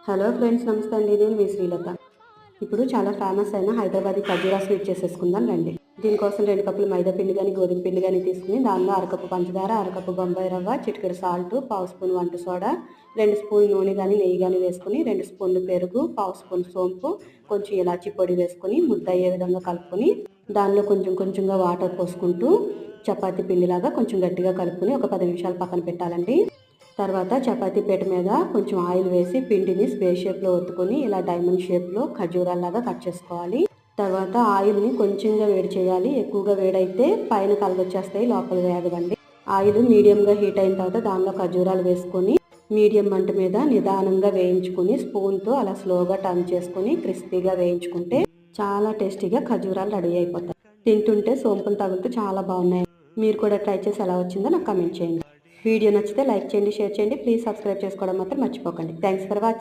Hello friends, నమస్తే అండి. నేను మీ శ్రీలత. ఇప్పుడు చాలా ఫేమస్ అయిన హైదరాబాదీ ఖర్జూరా స్వీట్ చేసేసుకుందాం రండి. దీనికోసం 2 కప్పులు మైదా పిండి కానీ గోధుమ పిండి కానీ తీసుకుని దానిలో అరకప్పు పంచదార, అరకప్పు బొంబాయి రవ్వ, చిటికెడు సాల్ట్, పావు స్పూన్ వంట సోడా, 2 స్పూన్లు నూనె కానీ నెయ్యి కానీ వేసుకుని 2 స్పూన్లు పెరుగు, పావు స్పూన్ సోంపు, కొంచెం ఇలాచి పొడి వేసుకొని ముద్ద అయ్యే విధంగా కలుపుకొని దానిలో కొంచెం కొంచెంగా వాటర్ పోసుకుంటూ చపాతీ పిండిలాగా కొంచెం గట్టిగా కలుపుకొని ఒక 10 నిమిషాలు పక్కన పెట్టాలండి. తర్వాత చపాతీ పీట మీద కొంచెం ఆయిల్ వేసి పిండిని స్క్వేర్ షేప్లో ఒత్తుకొని ఇలా డైమండ్ షేప్లో ఖర్జూరాల్లాగా కట్ చేసుకోవాలి. తర్వాత ఆయిల్ని కొంచెంగా వేడి చేయాలి. ఎక్కువగా వేడైతే పైన కలగొచ్చేస్తాయి, లోపల వేగవండి. ఆయిల్ మీడియంగా హీట్ అయిన తర్వాత దానిలో ఖర్జూరాలు వేసుకొని మీడియం మంట మీద నిదానంగా వేయించుకుని స్పూన్తో అలా స్లోగా టర్న్ చేసుకుని క్రిస్పీగా వేయించుకుంటే చాలా టేస్టీగా ఖర్జూరాలు రెడీ అయిపోతాయి. తింటుంటే సోంపులు తగులుతూ చాలా బాగున్నాయి. మీరు కూడా ట్రై చేసి ఎలా వచ్చిందో నాకు కామెంట్ చేయండి. వీడియో నచ్చితే లైక్ చేయండి, షేర్ చేయండి. ప్లీజ్ సబ్స్క్రైబ్ చేసుకోవడం మాత్రం మర్చిపోకండి. Thanks for watching.